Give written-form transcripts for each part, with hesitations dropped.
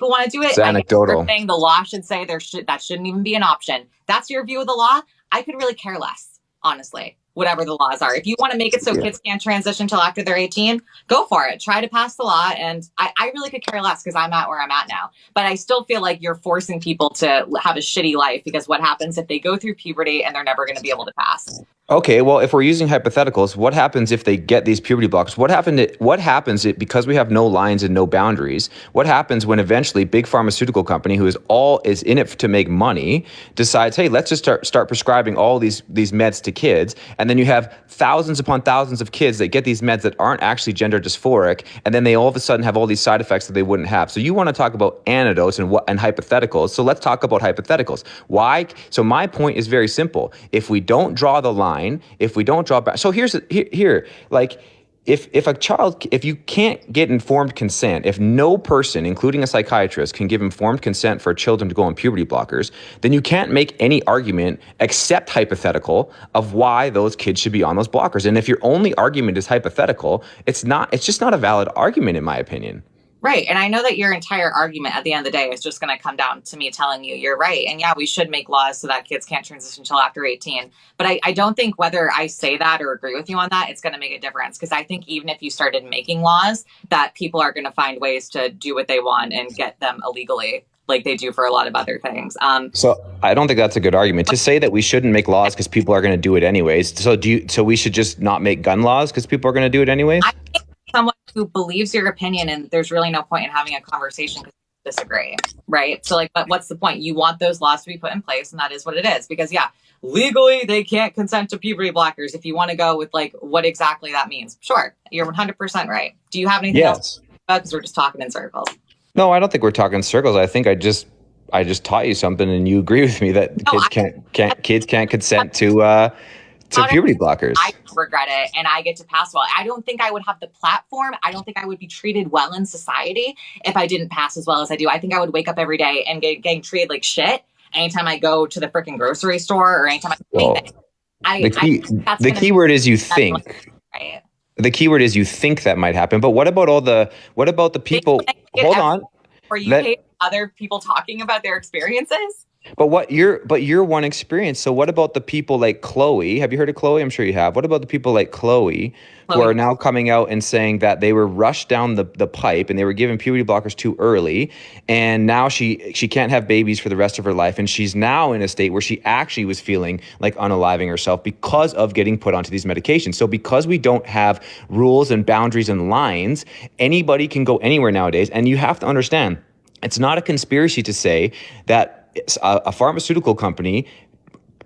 people want to do it. It's I get you're anecdotal. saying the law should say that shouldn't even be an option. That's your view of the law. I could really care less, honestly, whatever the laws are. If you want to make it so Yeah. kids can't transition till after they're 18, go for it. Try to pass the law. And I really could care less because I'm at where I'm at now. But I still feel like you're forcing people to have a shitty life because what happens if they go through puberty and they're never going to be able to pass? Okay, well, if we're using hypotheticals, what happens if they get these puberty blockers? What happens because we have no lines and no boundaries? What happens when eventually big pharmaceutical company who is in it to make money decides, hey, let's just start prescribing all these meds to kids, and then you have thousands upon thousands of kids that get these meds that aren't actually gender dysphoric, and then they all of a sudden have all these side effects that they wouldn't have. So you want to talk about anecdotes and hypotheticals. So let's talk about hypotheticals. Why? So my point is very simple. If we don't draw the line, if we don't draw back, so here, like if you can't get informed consent, if no person, including a psychiatrist, can give informed consent for children to go on puberty blockers, then you can't make any argument except hypothetical of why those kids should be on those blockers. And if your only argument is hypothetical, it's just not a valid argument in my opinion. Right. And I know that your entire argument at the end of the day is just going to come down to me telling you you're right. And yeah, we should make laws so that kids can't transition until after 18. But I don't think whether I say that or agree with you on that, it's going to make a difference. Because I think even if you started making laws, that people are going to find ways to do what they want and get them illegally, like they do for a lot of other things. So I don't think that's a good argument to say that we shouldn't make laws because people are going to do it anyways. So we should just not make gun laws because people are going to do it anyways? I think someone who believes your opinion and there's really no point in having a conversation because you disagree, right? So like, but what's the point? You want those laws to be put in place, and that is what it is. Because yeah, legally they can't consent to puberty blockers. If you want to go with like what exactly that means, sure, you're 100% right. Do you have anything else? Because we're just talking in circles. No, I don't think we're talking in circles. I think I just taught you something, and you agree with me that kids can't consent to puberty blockers. I regret it, and I get to pass well. I don't think I would have the platform. I don't think I would be treated well in society if I didn't pass as well as I do. I think I would wake up every day and getting treated like shit anytime I go to the freaking grocery store or anytime the key word is you think. Right. The key word is you think that might happen. But what about the people? Hold on. Or you hate other people talking about their experiences? But you're one experience. So what about the people like Chloe? Have you heard of Chloe? I'm sure you have. What about the people like Chloe who are now coming out and saying that they were rushed down the pipe and they were given puberty blockers too early, and now she can't have babies for the rest of her life, and she's now in a state where she actually was feeling like unaliving herself because of getting put onto these medications. So because we don't have rules and boundaries and lines, anybody can go anywhere nowadays. And you have to understand, it's not a conspiracy to say that a pharmaceutical company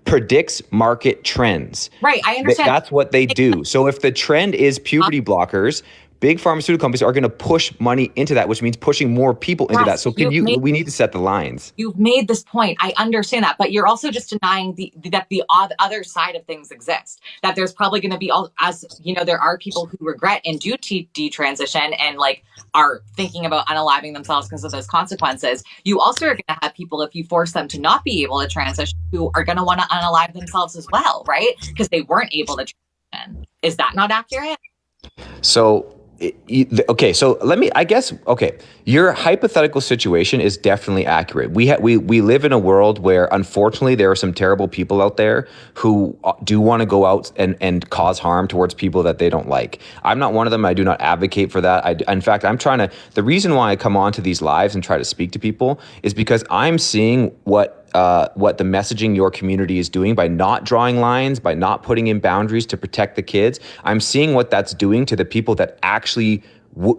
predicts market trends. Right, I understand. That's what they do. So if the trend is puberty blockers, big pharmaceutical companies are going to push money into that, which means pushing more people into that. So we need to set the lines. You've made this point. I understand that, but you're also just denying that the other side of things exist. That there's probably going to be there are people who regret and do detransition and like are thinking about unaliving themselves because of those consequences. You also are going to have people, if you force them to not be able to transition, who are going to want to unalive themselves as well, right? Because they weren't able to transition. Is that not accurate? So okay, so your hypothetical situation is definitely accurate. We live in a world where unfortunately there are some terrible people out there who do want to go out and cause harm towards people that they don't like. I'm not one of them. I do not advocate for that. In fact, the reason why I come on to these lives and try to speak to people is because I'm seeing what the messaging your community is doing by not drawing lines, by not putting in boundaries to protect the kids. I'm seeing what that's doing to the people that actually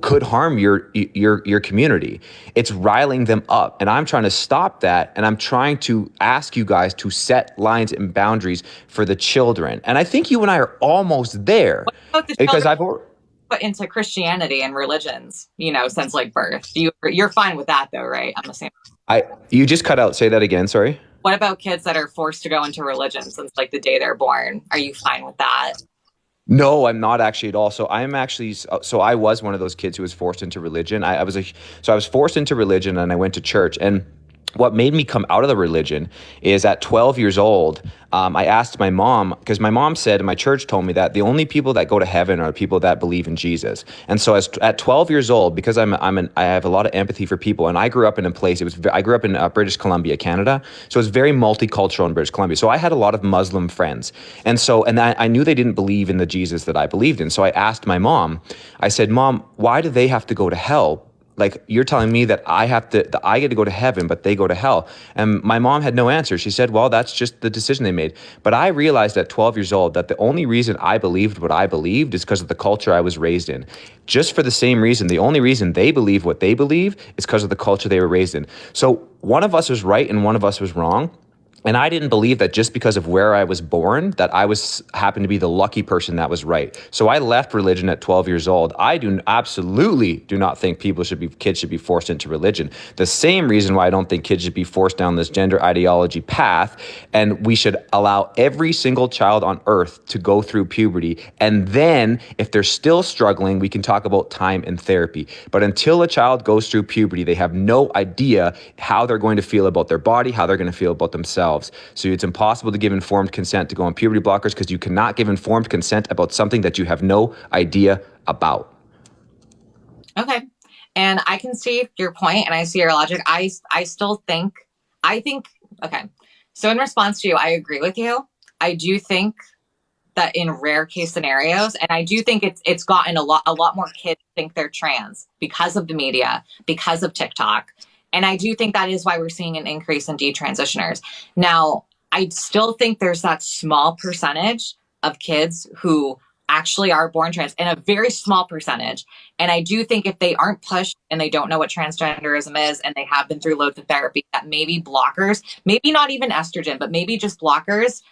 could harm your community. It's riling them up, and I'm trying to stop that. And I'm trying to ask you guys to set lines and boundaries for the children. And I think you and I are almost there because put into Christianity and religions, since like birth. You're fine with that though, right? I'm the same. You just cut out. Say that again. Sorry. What about kids that are forced to go into religion since like the day they're born? Are you fine with that? No, I'm not actually at all. So I was one of those kids who was forced into religion. I was forced into religion, and I went to church. And what made me come out of the religion is at 12 years old, I asked my mom, because my mom said, and my church told me that the only people that go to heaven are people that believe in Jesus. And so at 12 years old, because I have a lot of empathy for people, and I grew up in a place, I grew up in British Columbia, Canada. So it's very multicultural in British Columbia. So I had a lot of Muslim friends. And I knew they didn't believe in the Jesus that I believed in. So I asked my mom, I said, Mom, why do they have to go to hell? Like, you're telling me that I get to go to heaven, but they go to hell. And my mom had no answer. She said, well, that's just the decision they made. But I realized at 12 years old that the only reason I believed what I believed is because of the culture I was raised in. Just for the same reason, the only reason they believe what they believe is because of the culture they were raised in. So one of us was right and one of us was wrong. And I didn't believe that just because of where I was born, that I happened to be the lucky person that was right. So I left religion at 12 years old. I absolutely do not think kids should be forced into religion. The same reason why I don't think kids should be forced down this gender ideology path. And we should allow every single child on earth to go through puberty. And then if they're still struggling, we can talk about time and therapy. But until a child goes through puberty, they have no idea how they're going to feel about their body, how they're going to feel about themselves. So it's impossible to give informed consent to go on puberty blockers because you cannot give informed consent about something that you have no idea about. Okay. And I can see your point and I see your logic. I think, okay. So in response to you, I agree with you. I do think that in rare case scenarios, and I do think it's gotten a lot more kids think they're trans because of the media, because of TikTok. And I do think that is why we're seeing an increase in detransitioners. Now, I still think there's that small percentage of kids who actually are born trans, and a very small percentage. And I do think if they aren't pushed and they don't know what transgenderism is and they have been through loads of therapy, that maybe blockers, maybe not even estrogen, but maybe just blockers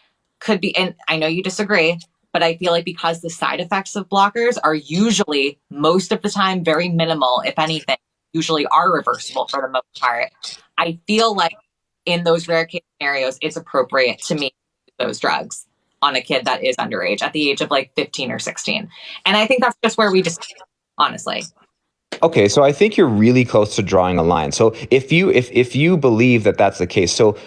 could be, and I know you disagree, but I feel like because the side effects of blockers are usually, most of the time, very minimal, if anything, usually are reversible for the most part. I feel like in those rare case scenarios, it's appropriate to me those drugs on a kid that is underage at the age of like 15 or 16. And I think that's just where we just, honestly. Okay, so I think you're really close to drawing a line. So if you believe that that's the case, so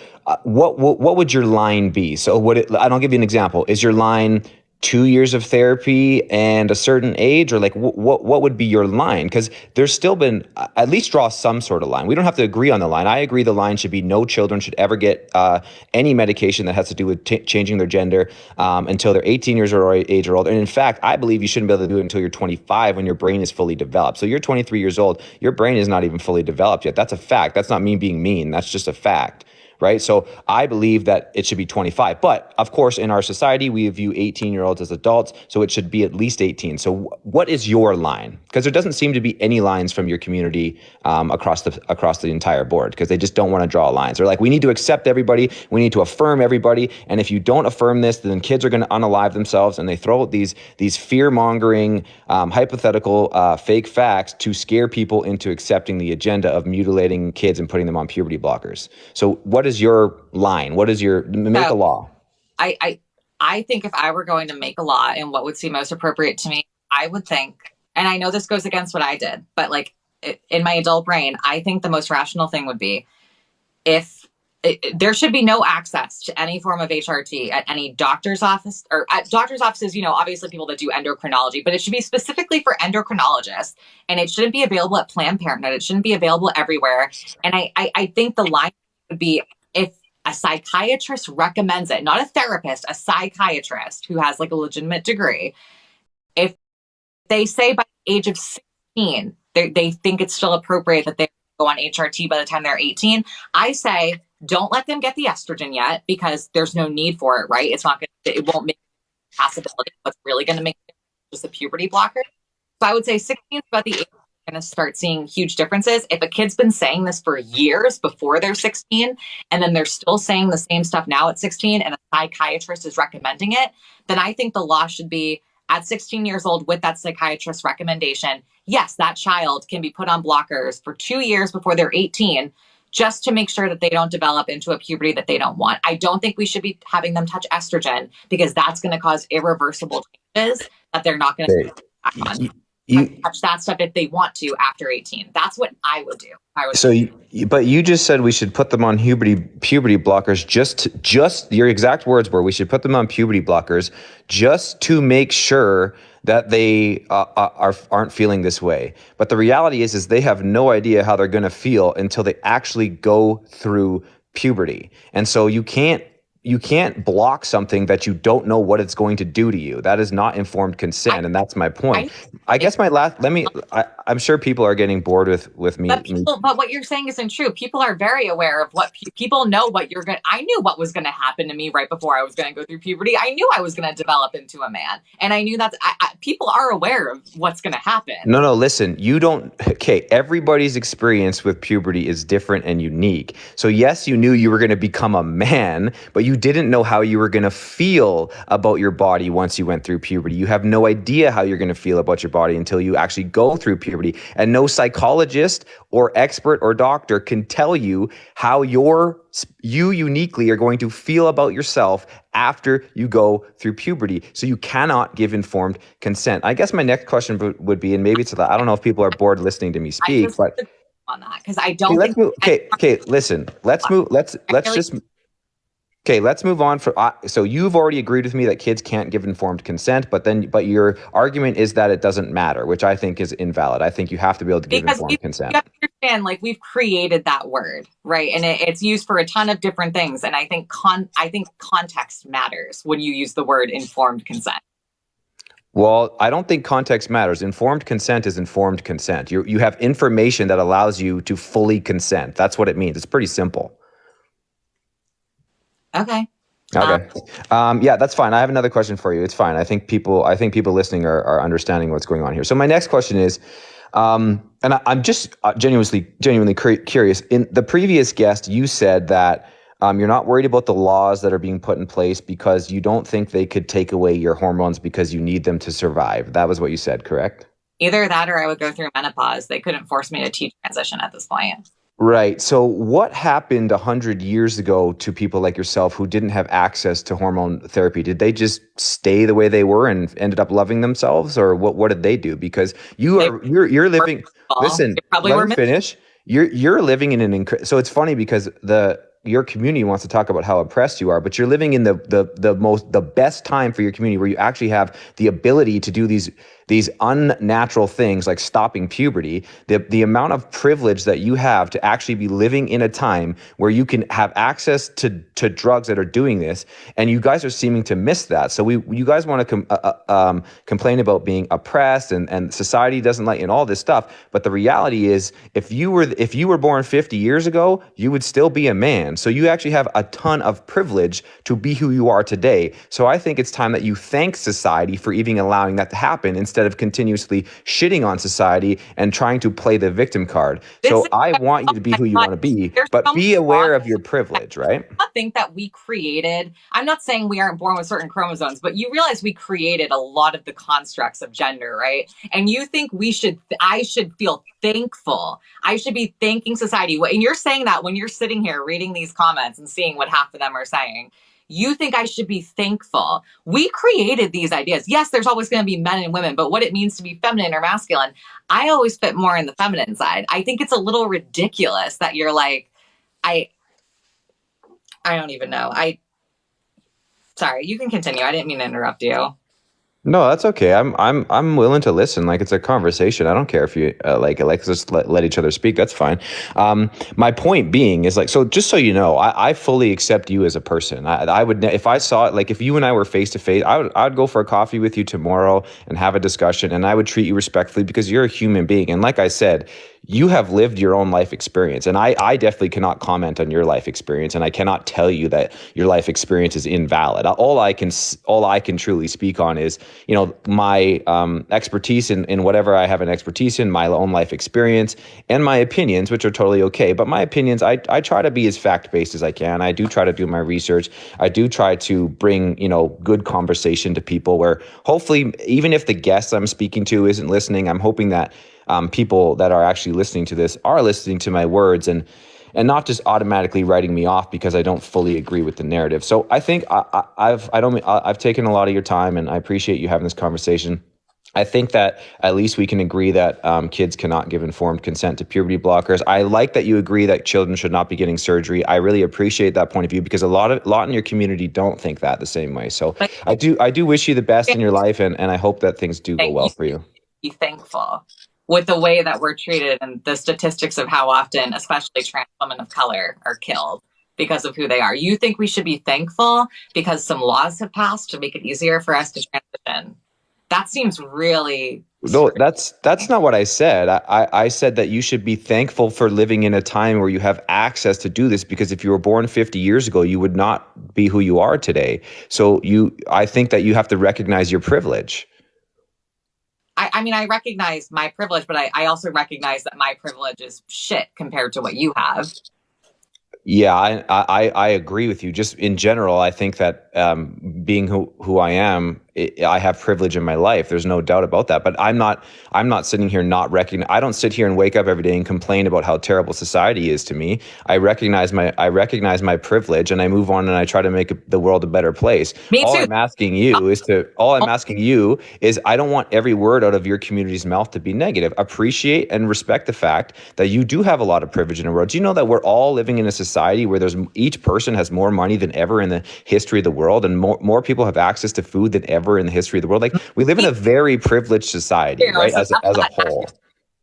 what would your line be? So I'll give you an example. Is your line 2 years of therapy and a certain age, or like what would be your line? Because there's still been, at least draw some sort of line. We don't have to agree on the line. I agree the line should be no children should ever get any medication that has to do with changing their gender until they're 18 years of age or older. And in fact, I believe you shouldn't be able to do it until you're 25 when your brain is fully developed. So you're 23 years old, your brain is not even fully developed yet. That's a fact. That's not me being mean. That's just a fact. Right. So I believe that it should be 25. But of course, in our society, we view 18-year-olds as adults. So it should be at least 18. So what is your line? Because there doesn't seem to be any lines from your community across the entire board, because they just don't want to draw lines. They're like, we need to accept everybody. We need to affirm everybody. And if you don't affirm this, then kids are going to unalive themselves. And they throw out these fear-mongering, hypothetical fake facts to scare people into accepting the agenda of mutilating kids and putting them on puberty blockers. So what is your line? What is your make a law? I think if I were going to make a law and what would seem most appropriate to me, I would think, and I know this goes against what I did, but like in my adult brain, I think the most rational thing would be there should be no access to any form of HRT at any doctor's office, or at doctor's offices, obviously people that do endocrinology, but it should be specifically for endocrinologists, and it shouldn't be available at Planned Parenthood. It shouldn't be available everywhere. And I think the line would be, if a psychiatrist recommends it, not a therapist, a psychiatrist who has like a legitimate degree, if they say by the age of 16, they think it's still appropriate that they go on HRT by the time they're 18, I say, don't let them get the estrogen yet, because there's no need for it, right? It won't make a possibility. What's really going to make it just a puberty blocker. So I would say 16 is about the age going to start seeing huge differences. If a kid's been saying this for years before they're 16, and then they're still saying the same stuff now at 16, and a psychiatrist is recommending it, then I think the law should be at 16 years old with that psychiatrist's recommendation. Yes, that child can be put on blockers for 2 years before they're 18, just to make sure that they don't develop into a puberty that they don't want. I don't think we should be having them touch estrogen, because that's going to cause irreversible changes that they're not going to act on. touch that stuff if they want to after 18. That's what I would do. But you just said we should put them on puberty blockers. Just your exact words were we should put them on puberty blockers just to make sure that they aren't feeling this way. But the reality is they have no idea how they're going to feel until they actually go through puberty. And so you can't block something that you don't know what it's going to do to you. That is not informed consent, and that's my point. I'm sure people are getting bored with me. But what you're saying isn't true. People are very aware of what people know what you're going. I knew what was going to happen to me right before I was going to go through puberty. I knew I was going to develop into a man, and I knew that people are aware of what's going to happen. No, listen. You don't. Okay, everybody's experience with puberty is different and unique. So yes, you knew you were going to become a man, but you didn't know how you were going to feel about your body once you went through puberty. You have no idea how you're going to feel about your body until you actually go through puberty. And no psychologist or expert or doctor can tell you how you uniquely are going to feel about yourself after you go through puberty. So you cannot give informed consent. I guess my next question would be, and maybe it's I don't know if people are bored listening to me speak, but on that because I don't. Listen. Let's move. Let's move on. So you've already agreed with me that kids can't give informed consent, but your argument is that it doesn't matter, which I think is invalid. I think you have to be able to give informed consent. You have to understand, we've created that word, right? And it's used for a ton of different things. And I think context matters when you use the word informed consent. Well, I don't think context matters. Informed consent is informed consent. You have information that allows you to fully consent. That's what it means. It's pretty simple. Okay. Yeah, that's fine. I have another question for you. It's fine. I think people listening are understanding what's going on here. So my next question is, and I'm just genuinely curious. In the previous guest, you said that you're not worried about the laws that are being put in place because you don't think they could take away your hormones because you need them to survive. That was what you said, correct? Either that or I would go through menopause. They couldn't force me to T-transition at this point. Right. So what happened 100 years ago to people like yourself who didn't have access to hormone therapy? Did they just stay the way they were and ended up loving themselves, or what did they do? Because you're living. Listen, let me finish. You're living in so it's funny because your community wants to talk about how oppressed you are, but you're living in the best time for your community where you actually have the ability to do these unnatural things like stopping puberty. The amount of privilege that you have to actually be living in a time where you can have access to drugs that are doing this, and you guys are seeming to miss that. So you guys want to complain about being oppressed and society doesn't let you in all this stuff, but the reality is if you were born 50 years ago, you would still be a man. So you actually have a ton of privilege to be who you are today. So I think it's time that you thank society for even allowing that to happen instead of continuously shitting on society and trying to play the victim card. So I want you to be who you want to be, but be aware of your privilege, right? I think that we created, I'm not saying we aren't born with certain chromosomes, but you realize we created a lot of the constructs of gender, right? And you think I should feel thankful. I should be thanking society. And you're saying that when you're sitting here reading these comments and seeing what half of them are saying. You think I should be thankful. We created these ideas. Yes, there's always going to be men and women, but what it means to be feminine or masculine, I always fit more in the feminine side. I think it's a little ridiculous that you're like, I don't even know. Sorry, you can continue. I didn't mean to interrupt you. No, that's okay. I'm willing to listen. Like, it's a conversation. I don't care if you just let each other speak. That's fine. My point being is so just so you know, I fully accept you as a person. I would, if I saw it, if you and I were face to face, I would go for a coffee with you tomorrow and have a discussion, and I would treat you respectfully because you're a human being. And like I said, you have lived your own life experience, and I definitely cannot comment on your life experience, and I cannot tell you that your life experience is invalid. All I can truly speak on is, my expertise in whatever I have an expertise in, my own life experience, and my opinions, which are totally okay. But my opinions, I try to be as fact-based as I can. I do try to do my research. I do try to bring, good conversation to people where hopefully, even if the guest I'm speaking to isn't listening, I'm hoping that people that are actually listening to this are listening to my words and not just automatically writing me off because I don't fully agree with the narrative. So I think I've taken a lot of your time, and I appreciate you having this conversation. I think that at least we can agree that kids cannot give informed consent to puberty blockers. I like that you agree that children should not be getting surgery. I really appreciate that point of view because a lot in your community don't think that the same way. So But I do wish you the best in your life, and I hope that things do go well for you. be thankful with the way that we're treated and the statistics of how often, especially trans women of color, are killed because of who they are. You think we should be thankful because some laws have passed to make it easier for us to transition? That seems really No, that's not what I said. I said that you should be thankful for living in a time where you have access to do this, because if you were born 50 years ago, you would not be who you are today. So I think that you have to recognize your privilege. I mean, I recognize my privilege, but I also recognize that my privilege is shit compared to what you have. Yeah, I agree with you. Just in general, I think that being who I am, I have privilege in my life. There's no doubt about that. But I'm not sitting here not recognizing. I don't sit here and wake up every day and complain about how terrible society is to me. I recognize my privilege, and I move on, and I try to make the world a better place. Me All too. I'm asking you is I don't want every word out of your community's mouth to be negative. Appreciate and respect the fact that you do have a lot of privilege in the world. Do you know that we're all living in a society where each person has more money than ever in the history of the world, and more people have access to food than ever in the history of the world? Like, we live in a very privileged society, right? As a whole.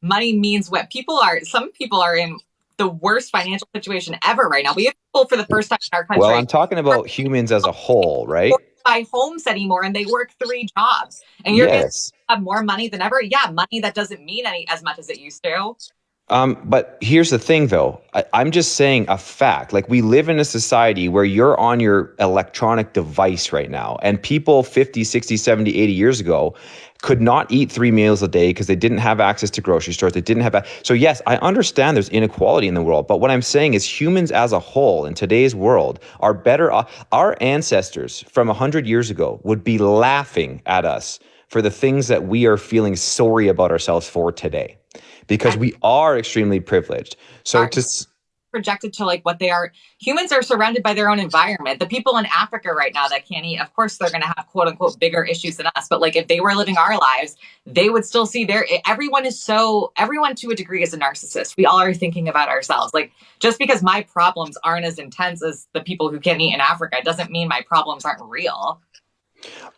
Money means what people are. Some people are in the worst financial situation ever right now. We have people for the first time in our country. Well, I'm talking about humans as a whole, right? Buy homes anymore, and they work 3 jobs, and you're going to have more money than ever. Yeah, money that doesn't mean as much as it used to. But here's the thing, though. I'm just saying a fact. Like, we live in a society where you're on your electronic device right now, and people 50, 60, 70, 80 years ago could not eat 3 meals a day because they didn't have access to grocery stores. They didn't have. So yes, I understand there's inequality in the world, but what I'm saying is humans as a whole in today's world are better off. Our ancestors from 100 years ago would be laughing at us for the things that we are feeling sorry about ourselves for today, because we are extremely privileged. So projected to like what they are. Humans are surrounded by their own environment. The people in Africa right now that can't eat, of course, they're going to have quote unquote bigger issues than us. But like, if they were living our lives, they would still see everyone to a degree is a narcissist. We all are thinking about ourselves. Like, just because my problems aren't as intense as the people who can't eat in Africa doesn't mean my problems aren't real.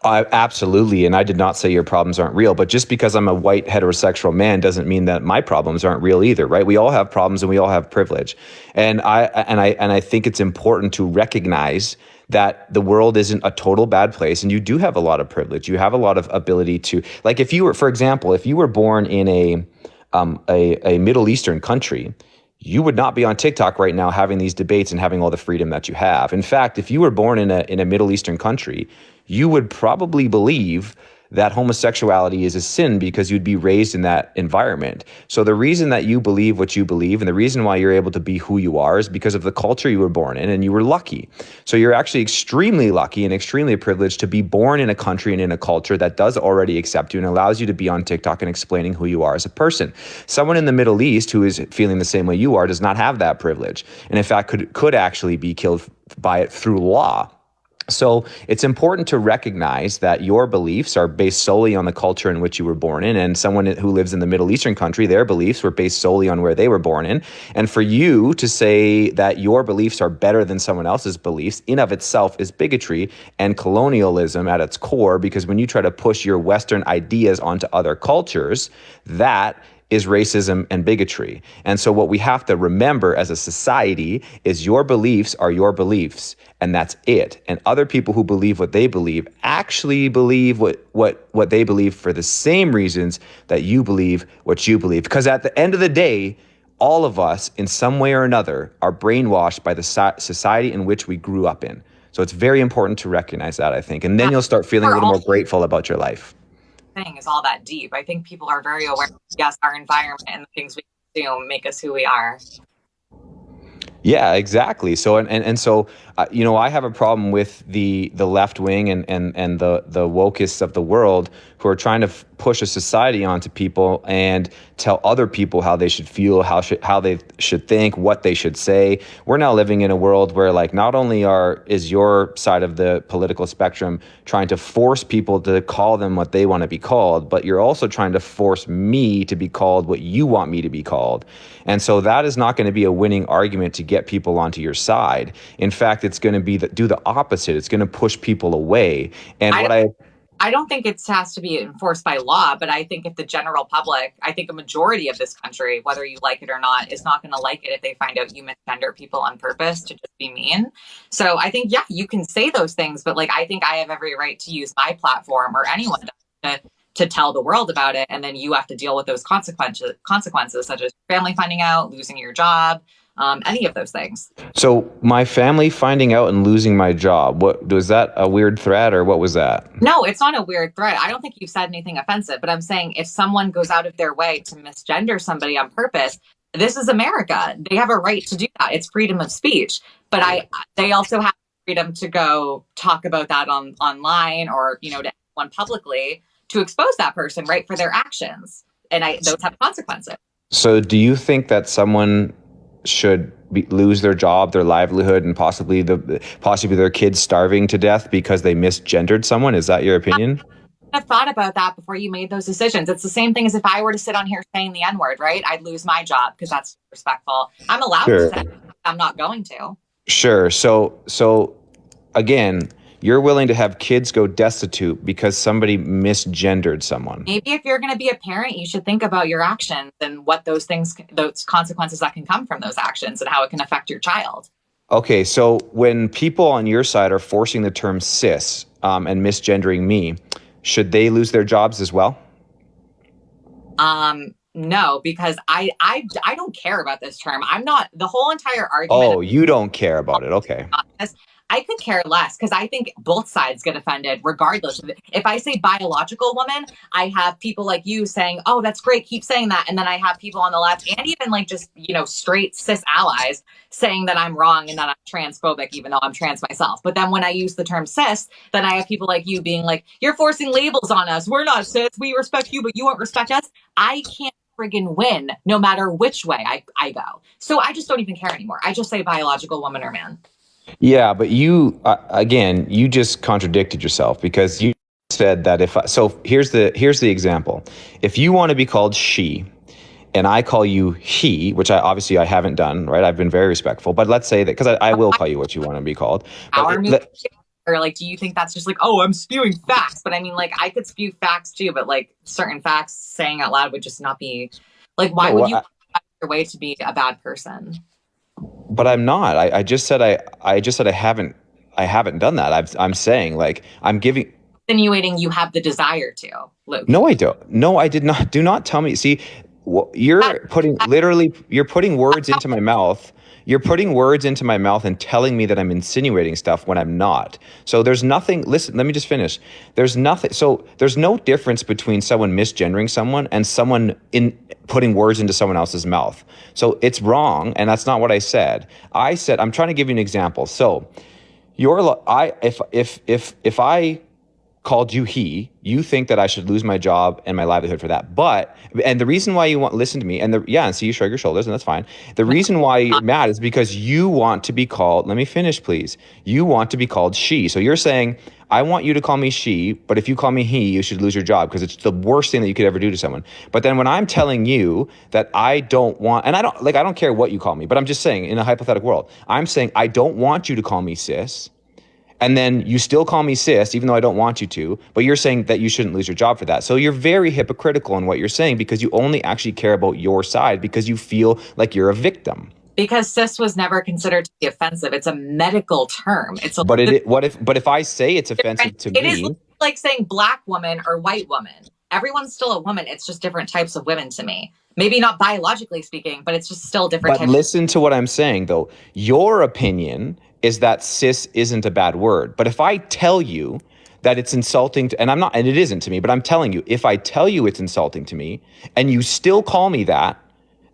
Absolutely. And I did not say your problems aren't real, but just because I'm a white heterosexual man doesn't mean that my problems aren't real either, right? We all have problems and we all have privilege. And I think it's important to recognize that the world isn't a total bad place, and you do have a lot of privilege. You have a lot of ability to, like, if you were, for example, if you were born in a Middle Eastern country, you would not be on TikTok right now having these debates and having all the freedom that you have. In fact, if you were born in a Middle Eastern country, you would probably believe that homosexuality is a sin because you'd be raised in that environment. So the reason that you believe what you believe, and the reason why you're able to be who you are, is because of the culture you were born in, and you were lucky. So you're actually extremely lucky and extremely privileged to be born in a country and in a culture that does already accept you and allows you to be on TikTok and explaining who you are as a person. Someone in the Middle East who is feeling the same way you are does not have that privilege, and in fact could actually be killed by it through law. So it's important to recognize that your beliefs are based solely on the culture in which you were born in, and someone who lives in the Middle Eastern country, their beliefs were based solely on where they were born in. And for you to say that your beliefs are better than someone else's beliefs in of itself is bigotry and colonialism at its core, because when you try to push your Western ideas onto other cultures, that is racism and bigotry. And so what we have to remember as a society is your beliefs are your beliefs, and that's it. And other people who believe what they believe actually believe what they believe for the same reasons that you believe what you believe. Because at the end of the day, all of us in some way or another are brainwashed by the society in which we grew up in. So it's very important to recognize that, I think. And then you'll start feeling a little more grateful about your life. Thing is all that deep. I think people are very aware. Yes, our environment and the things we consume make us who we are. Yeah, exactly. So so I have a problem with the left wing and the wokeists of the world who are trying to push a society onto people and tell other people how they should feel, how they should think, what they should say. We're now living in a world where, like, not only is your side of the political spectrum trying to force people to call them what they want to be called, but you're also trying to force me to be called what you want me to be called. And so that is not going to be a winning argument to get people onto your side. In fact, it's going to be do the opposite. It's going to push people away. And I don't think it has to be enforced by law, but I think if the general public, I think a majority of this country, whether you like it or not, is not going to like it if they find out you misgender people on purpose to just be mean. So I think, yeah, you can say those things, but like, I think I have every right to use my platform, or anyone to tell the world about it. And then you have to deal with those consequences such as family finding out, losing your job, any of those things. So my family finding out and losing my job, what was that, a weird threat, or what was that? No, it's not a weird threat. I don't think you've said anything offensive, but I'm saying if someone goes out of their way to misgender somebody on purpose, this is America. They have a right to do that. It's freedom of speech. But they also have freedom to go talk about that online, or, to anyone publicly, to expose that person, right, for their actions. And those have consequences. So do you think that someone should lose their job, their livelihood, and possibly their kids starving to death because they misgendered someone? Is that your opinion? I've thought about that before you made those decisions. It's the same thing as if I were to sit on here saying the N-word, right? I'd lose my job because that's respectful. I'm allowed to say it. I'm not going to. Sure. So again, you're willing to have kids go destitute because somebody misgendered someone. Maybe if you're going to be a parent, you should think about your actions and what those consequences that can come from those actions and how it can affect your child. Okay, so when people on your side are forcing the term cis and misgendering me, should they lose their jobs as well? No, because I don't care about this term. I'm not, the whole entire argument. Oh, you don't care about it. Okay. I could care less, because I think both sides get offended regardless of it. If I say biological woman, I have people like you saying, oh, that's great, keep saying that. And then I have people on the left, and even like just, straight cis allies, saying that I'm wrong and that I'm transphobic, even though I'm trans myself. But then when I use the term cis, then I have people like you being like, you're forcing labels on us. We're not cis. We respect you, but you won't respect us. I can't friggin' win no matter which way I go. So I just don't even care anymore. I just say biological woman or man. Yeah, but you, again, you just contradicted yourself, because you said that here's the example. If you want to be called she, and I call you he, which I haven't done, right? I've been very respectful, but let's say that, because I will call you what you want to be called. Or like, do you think that's just like, oh, I'm spewing facts? But I mean, like, I could spew facts too, but like certain facts saying out loud would just not be like, why would you go your way to be a bad person? But I'm not. I just said I haven't done that. I'm saying, like, I'm giving, insinuating you have the desire to, Luke. No, I don't. No, I did not. Do not tell me. See, you're putting words into my mouth. You're putting words into my mouth and telling me that I'm insinuating stuff when I'm not. So there's nothing, listen, let me just finish. There's nothing, so there's no difference between someone misgendering someone and someone putting words into someone else's mouth. So it's wrong, and that's not what I said. I said, I'm trying to give you an example. So if I called you he, you think that I should lose my job and my livelihood for that. And the reason why you listen to me, and so you shrug your shoulders, and that's fine. The reason why you're mad is because you want to be called, let me finish, please. You want to be called she. So you're saying, I want you to call me she, but if you call me he, you should lose your job, because it's the worst thing that you could ever do to someone. But then when I'm telling you that I don't want, and I don't care what you call me, but I'm just saying, in a hypothetical world, I'm saying I don't want you to call me cis. And then you still call me cis, even though I don't want you to, but you're saying that you shouldn't lose your job for that. So you're very hypocritical in what you're saying, because you only actually care about your side because you feel like you're a victim. Because cis was never considered to be offensive. It's a medical term. But if I say it's offensive to me, it is like saying black woman or white woman. Everyone's still a woman. It's just different types of women to me. Maybe not biologically speaking, but it's just still different. But listen to what I'm saying, though. Your opinion is that cis isn't a bad word. But if I tell you that it's insulting to, and it isn't to me, but I'm telling you, if I tell you it's insulting to me and you still call me that,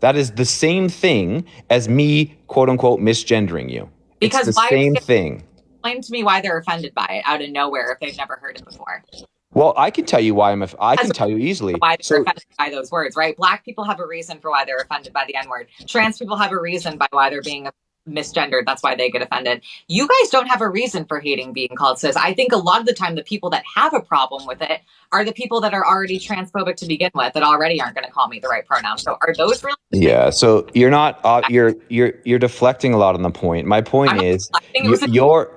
that is the same thing as me, quote unquote, misgendering you. Because it's the same thing. Explain to me why they're offended by it out of nowhere if they've never heard it before. Well, I can tell you why I Has can tell you easily. why they're So offended by those words, right? Black people have a reason for why they're offended by the N word. Trans people have a reason by why they're being misgendered. That's why they get offended. You guys don't have a reason for hating being called cis. I think a lot of the time, the people that have a problem with it are the people that are already transphobic to begin with, that already aren't going to call me the right pronoun. So are those really? yeah, so you're not you're deflecting a lot on the point. My point I'm not is reflecting. It was a you're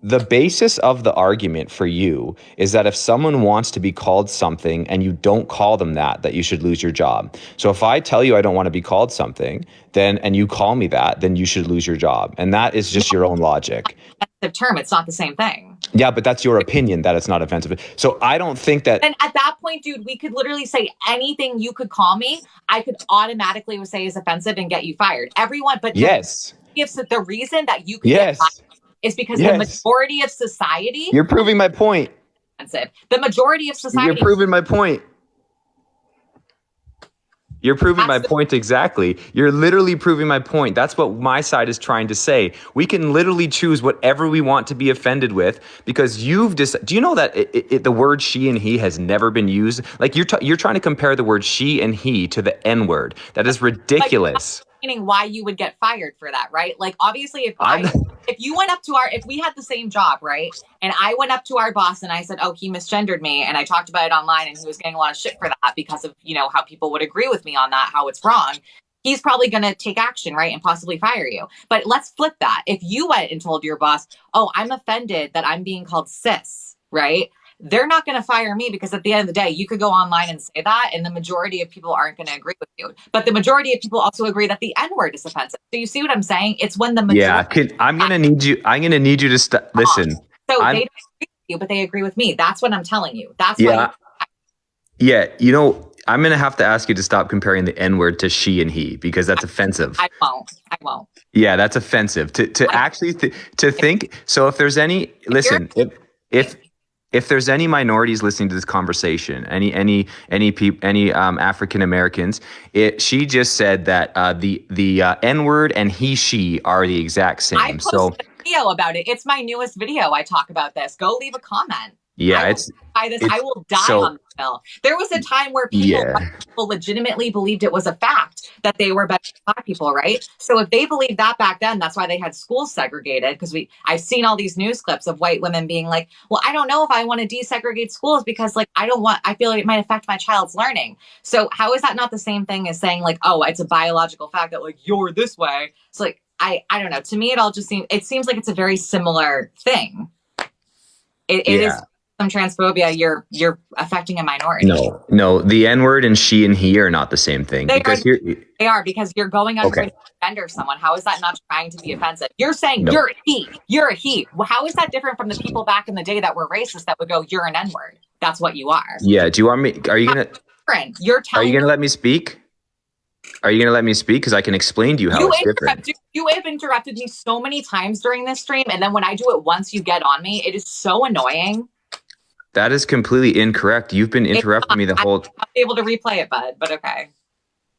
the basis of the argument for you is that if someone wants to be called something and you don't call them that you should lose your job. So if I tell you I don't want to be called something, then and you call me that, then you should lose your job. And that is just your own logic. offensive term. It's not the same thing. Yeah, but that's your opinion that it's not offensive. So I don't think that. And at that point, dude, we could literally say anything you could call me, I could automatically say is offensive and get you fired. Everyone, but Yes. the reason that you could Yes. get fired is because the Yes. majority of society You're proving my point. is offensive. The majority of society. You're proving my point. You're proving my point exactly. You're literally proving my point. That's what my side is trying to say. We can literally choose whatever we want to be offended with because you've decided. Do you know that the word she and he has never been used? Like you're trying to compare the word she and he to the N word. That is ridiculous. Explaining why you would get fired for that, right? Like obviously if you went up to if we had the same job, right? And I went up to our boss and I said, oh, he misgendered me. And I talked about it online and he was getting a lot of shit for that because of, how people would agree with me on that, how it's wrong. He's probably going to take action, right? And possibly fire you. But let's flip that. If you went and told your boss, oh, I'm offended that I'm being called cis, right? They're not going to fire me because at the end of the day, you could go online and say that, and the majority of people aren't going to agree with you. But the majority of people also agree that the N word is offensive. So you see what I'm saying? It's when the majority. Yeah, I'm gonna need you to listen. So they don't agree with you, but they agree with me. That's what I'm telling you. That's why. Yeah, I'm gonna have to ask you to stop comparing the N word to she and he because that's offensive. I won't. Yeah, that's offensive to actually think. So if there's any if there's any minorities listening to this conversation, any African Americans, she just said that the N word and he she are the exact same. I posted a video about it. It's my newest video. I talk about this. Go leave a comment. Yeah, I will die on this bill. There was a time where people legitimately believed it was a fact that they were better than Black people, right? So if they believed that back then, that's why they had schools segregated. Because I've seen all these news clips of white women being like, well, I don't know if I want to desegregate schools because I feel like it might affect my child's learning. So how is that not the same thing as saying like, oh, it's a biological fact that like you're this way? It's like, I don't know. To me, it seems like it's a very similar thing. It is. Transphobia, you're affecting a minority. No, the N word and she and he are not the same thing. They are because you're going on to gender someone. How is that not trying to be offensive? You're saying you're a he. How is that different from the people back in the day that were racist that would go, you're an N word? That's what you are. Yeah. Do you want me? Are you gonna? Are you gonna let me speak? Are you gonna let me speak? Because I can explain to you how it's different. You have interrupted me so many times during this stream, and then when I do it once, you get on me. It is so annoying. That is completely incorrect. You've been interrupting me the whole. I'll be able to replay it, bud. But okay.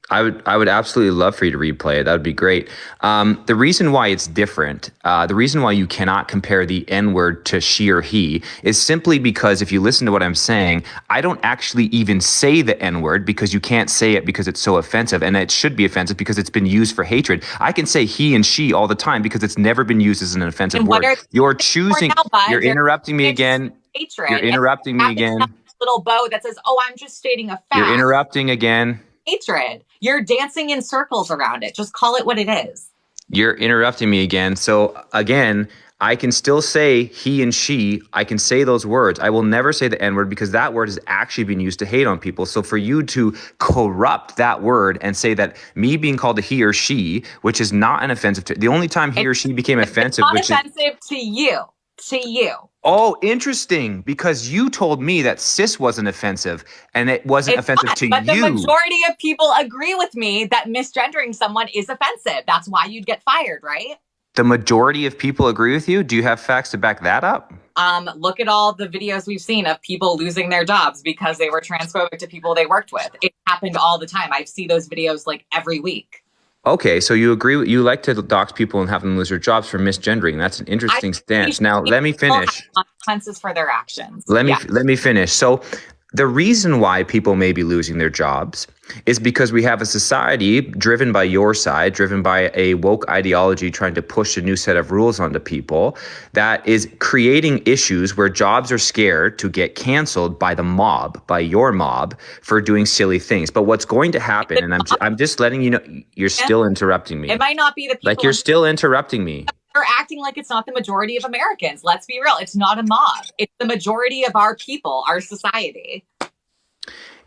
I would absolutely love for you to replay it. That would be great. The reason why it's different, the reason why you cannot compare the N word to she or he is simply because if you listen to what I'm saying, I don't actually even say the N word because you can't say it because it's so offensive, and it should be offensive because it's been used for hatred. I can say he and she all the time because it's never been used as an offensive word. You're choosing. You're interrupting me again. Hatred. You're interrupting me again. Little bow that says, "Oh, I'm just stating a fact." You're interrupting again. Hatred. You're dancing in circles around it. Just call it what it is. You're interrupting me again. So again, I can still say he and she. I can say those words. I will never say the N word because that word has actually been used to hate on people. So for you to corrupt that word and say that me being called a he or she, which is not an offensive the only time he or she became offensive, it's not offensive to you. To you. Oh, interesting. Because you told me that cis wasn't offensive and it wasn't offensive to you. But the majority of people agree with me that misgendering someone is offensive. That's why you'd get fired, right? The majority of people agree with you? Do you have facts to back that up? Look at all the videos we've seen of people losing their jobs because they were transphobic to people they worked with. It happened all the time. I see those videos like every week. Okay, so you like to dox people and have them lose their jobs for misgendering. That's an I interesting think stance. Now, let me people have finish. consequences for their actions. Let me Yeah. let me finish. So the reason why people may be losing their jobs is because we have a society driven by your side, driven by a woke ideology trying to push a new set of rules onto people that is creating issues where jobs are scared to get canceled by the mob, by your mob, for doing silly things. But what's going to happen, and I'm just letting you know, you're still interrupting me. It might not be the Like people you're still interrupting me. You're acting like it's not the majority of Americans. Let's be real. It's not a mob. It's the majority of our people, our society.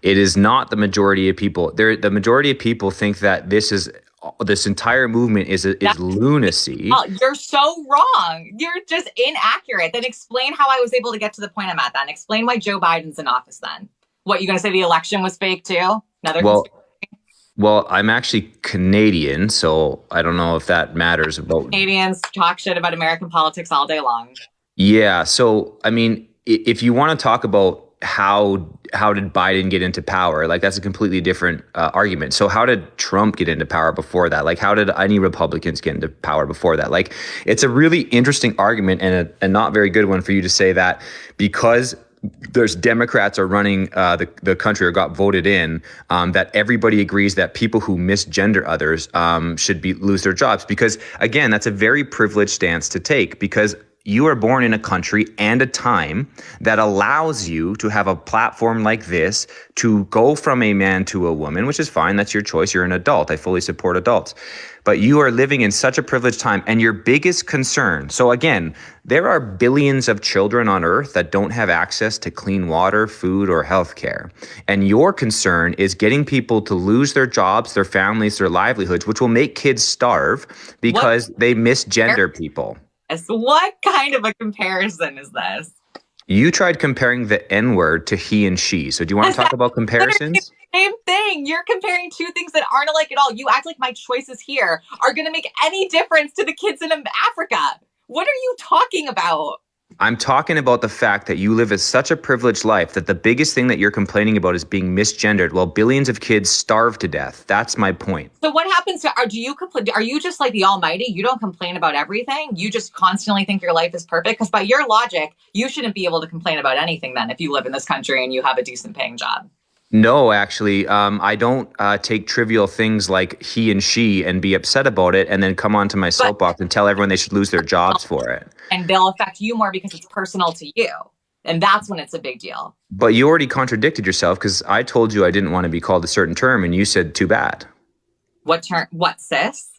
It is not the majority of people. The majority of people think that this entire movement is lunacy. Oh, you're so wrong. You're just inaccurate. Then explain how I was able to get to the point I'm at then. Explain why Joe Biden's in office then. What, you going to say the election was fake too? Another Well, I'm actually Canadian, so I don't know if that matters. Canadians talk shit about American politics all day long. Yeah, so I mean, if you want to talk about how did Biden get into power, like that's a completely different argument. So how did Trump get into power before that? Like how did any Republicans get into power before that? Like it's a really interesting argument and a not very good one for you to say that because there's Democrats are running the country or got voted in, that everybody agrees that people who misgender others should lose their jobs. Because again, that's a very privileged stance to take because you are born in a country and a time that allows you to have a platform like this to go from a man to a woman, which is fine. That's your choice. You're an adult. I fully support adults. But you are living in such a privileged time and your biggest concern. So again, there are billions of children on earth that don't have access to clean water, food, or healthcare. And your concern is getting people to lose their jobs, their families, their livelihoods, which will make kids starve because they misgender people. What kind of a comparison is this? You tried comparing the N-word to he and she. So do you want to talk about comparisons? Same thing. You're comparing two things that aren't alike at all. You act like my choices here are going to make any difference to the kids in Africa. What are you talking about? I'm talking about the fact that you live as such a privileged life that the biggest thing that you're complaining about is being misgendered while billions of kids starve to death. That's my point. So what happens to, do you complain? Are you just like the almighty? You don't complain about everything. You just constantly think your life is perfect. Because by your logic, you shouldn't be able to complain about anything then if you live in this country and you have a decent paying job. No, actually, I don't take trivial things like he and she and be upset about it and then come onto my soapbox and tell everyone they should lose their jobs for it. And they'll affect you more because it's personal to you. And that's when it's a big deal. But you already contradicted yourself because I told you I didn't want to be called a certain term and you said too bad. What term? What, sis?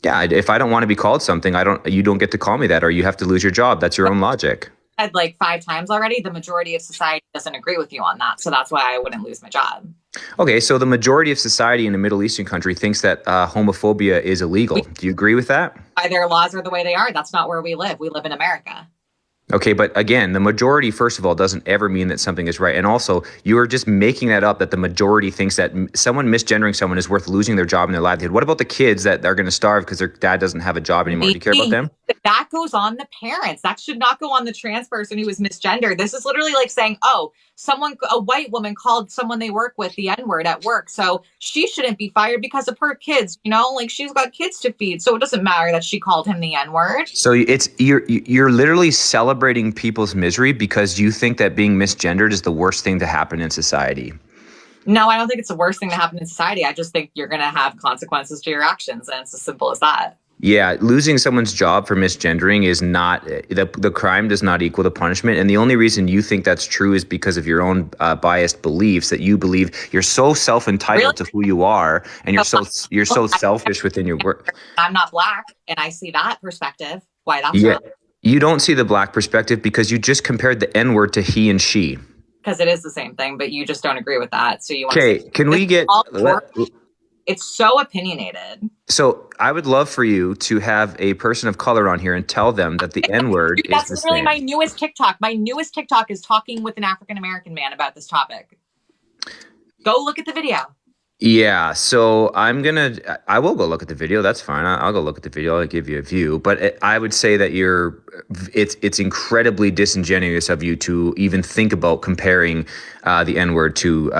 Yeah, if I don't want to be called something, you don't get to call me that or you have to lose your job. That's your own logic. Said like 5 times already, the majority of society doesn't agree with you on that. So that's why I wouldn't lose my job. Okay, so the majority of society in a Middle Eastern country thinks that homophobia is illegal. Do you agree with that? Why their laws are the way they are. That's not where we live. We live in America. Okay, but again, the majority, first of all, doesn't ever mean that something is right. And also, you are just making that up that the majority thinks that someone misgendering someone is worth losing their job and their livelihood. What about the kids that are going to starve because their dad doesn't have a job anymore? Do you care about them? That goes on the parents. That should not go on the trans person who is misgendered. This is literally like saying, oh, a white woman called someone they work with the N-word at work. So she shouldn't be fired because of her kids, like she's got kids to feed. So it doesn't matter that she called him the N-word. So you're literally celebrating people's misery because you think that being misgendered is the worst thing to happen in society. No, I don't think it's the worst thing to happen in society. I just think you're going to have consequences to your actions. And it's as simple as that. Yeah, losing someone's job for misgendering is not, the crime does not equal the punishment. And the only reason you think that's true is because of your own biased beliefs, that you believe you're so self-entitled to who you are and you're so selfish within your work. I'm not black and I see that perspective. Why that's wrong. You don't see the black perspective because you just compared the N-word to he and she. Because it is the same thing, but you just don't agree with that. So you want to can we get... It's so opinionated. So I would love for you to have a person of color on here and tell them that the N-word is the same. That's really my newest TikTok. My newest TikTok is talking with an African-American man about this topic. Go look at the video. Yeah, so I will go look at the video. That's fine. I'll go look at the video. I'll give you a view. But I would say that it's incredibly disingenuous of you to even think about comparing the N-word to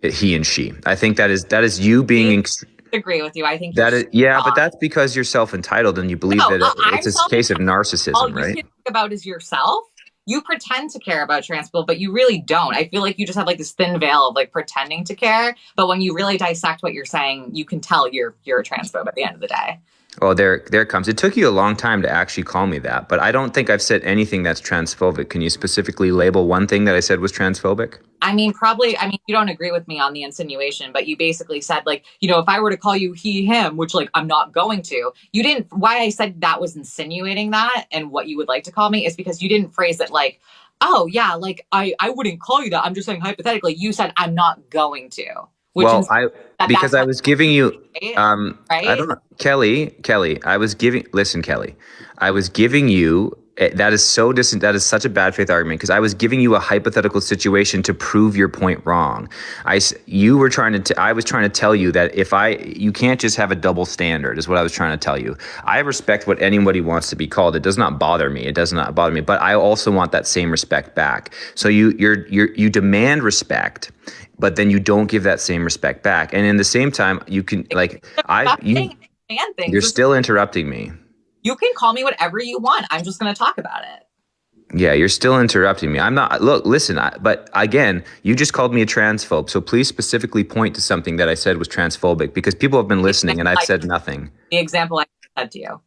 he and she. I think that is you being agree with you. I think That is, yeah, but wrong. that's because you're self-entitled and you believe No, that I'm it's a case of narcissism, all you right? can think about is yourself. You pretend to care about trans people, but you really don't. I feel like you just have like this thin veil of like pretending to care. But when you really dissect what you're saying, you can tell you're a transphobe at the end of the day. Oh, there it comes. It took you a long time to actually call me that, but I don't think I've said anything that's transphobic. Can you specifically label one thing that I said was transphobic? I mean, probably, I mean, you don't agree with me on the insinuation, but you basically said, like, you know, if I were to call you he, him, which, like, I'm not going to, you didn't, why I said that was insinuating that and what you would like to call me is because you didn't phrase it like, oh, yeah, like, I wouldn't call you that. I'm just saying hypothetically, you said, I'm not going to, which Well, is, because I was giving you, right? I don't know, Kelly, listen, Kelly, I was giving you, that is so distant, that is such a bad faith argument because I was giving you a hypothetical situation to prove your point wrong. I was trying to tell you that you can't just have a double standard is what I was trying to tell you. I respect what anybody wants to be called. It does not bother me. It does not bother me, but I also want that same respect back. So you demand respect, but then you don't give that same respect back. And in the same time, you can you're still interrupting me. You can call me whatever you want. I'm just going to talk about it. Yeah, you're still interrupting me. I'm not. Look, listen. But again, you just called me a transphobe. So please specifically point to something that I said was transphobic because people have been listening and I've said nothing. The example I said to you.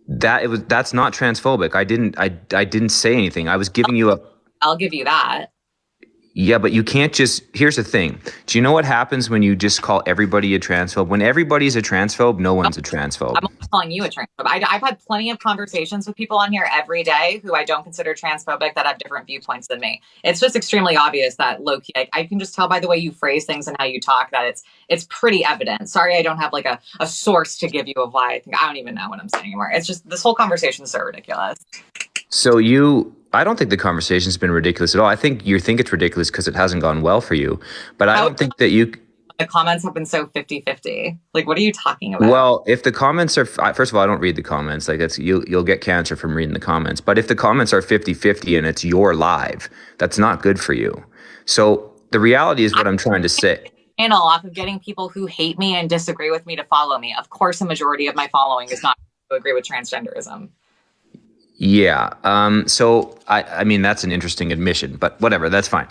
That's not transphobic. I didn't say anything. I was giving you a. I'll give you that. Yeah, but you can't just, here's the thing. Do you know what happens when you just call everybody a transphobe? When everybody's a transphobe, no one's a transphobe. I'm calling you a transphobe. I've had plenty of conversations with people on here every day who I don't consider transphobic that have different viewpoints than me. It's just extremely obvious that low-key, I can just tell by the way you phrase things and how you talk that it's pretty evident. Sorry, I don't have like a source to give you of why I don't even know what I'm saying anymore. It's just, this whole conversation is so ridiculous. So I don't think the conversation's been ridiculous at all. I think you think it's ridiculous because it hasn't gone well for you. But I don't think that the comments have been so 50-50. Like, what are you talking about? Well, if the comments are, first of all, I don't read the comments. Like you'll get cancer from reading the comments. But if the comments are 50-50 and it's your live, that's not good for you. So the reality is what I'm trying to say. Channel off of getting people who hate me and disagree with me to follow me. Of course, a majority of my following is not to agree with transgenderism. Yeah. So I mean, that's an interesting admission, but whatever, that's fine.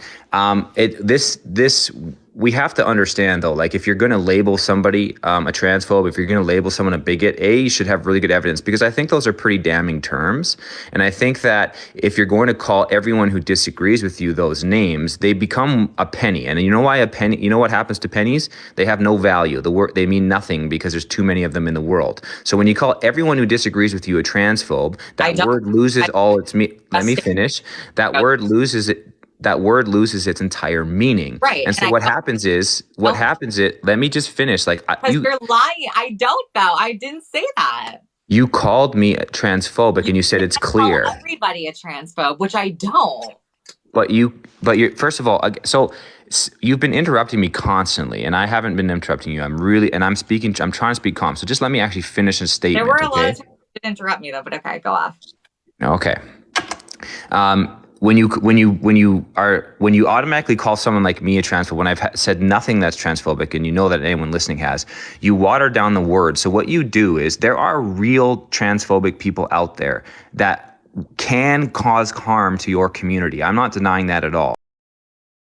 We have to understand though, like if you're going to label somebody a transphobe, if you're going to label someone a bigot, you should have really good evidence because I think those are pretty damning terms. And I think that if you're going to call everyone who disagrees with you those names, they become a penny. And you know why a penny? You know what happens to pennies? They have no value. They mean nothing because there's too many of them in the world. So when you call everyone who disagrees with you a transphobe, that word loses all its meaning. Let me finish. That word loses its entire meaning. Right. And so what happens is, let me just finish. Like you're lying. I don't though. I didn't say that. You called me transphobic and you said it's clear. Call everybody a transphobe, which I don't. But you're first of all, so you've been interrupting me constantly and I haven't been interrupting you. I'm trying to speak calm. So just let me actually finish a statement. There were a lot of times you did interrupt me though, but okay, go off. Okay. When you automatically call someone like me a transphobe, when I've said nothing that's transphobic, and you know that anyone listening has, you water down the word. So what you do is there are real transphobic people out there that can cause harm to your community. I'm not denying that at all.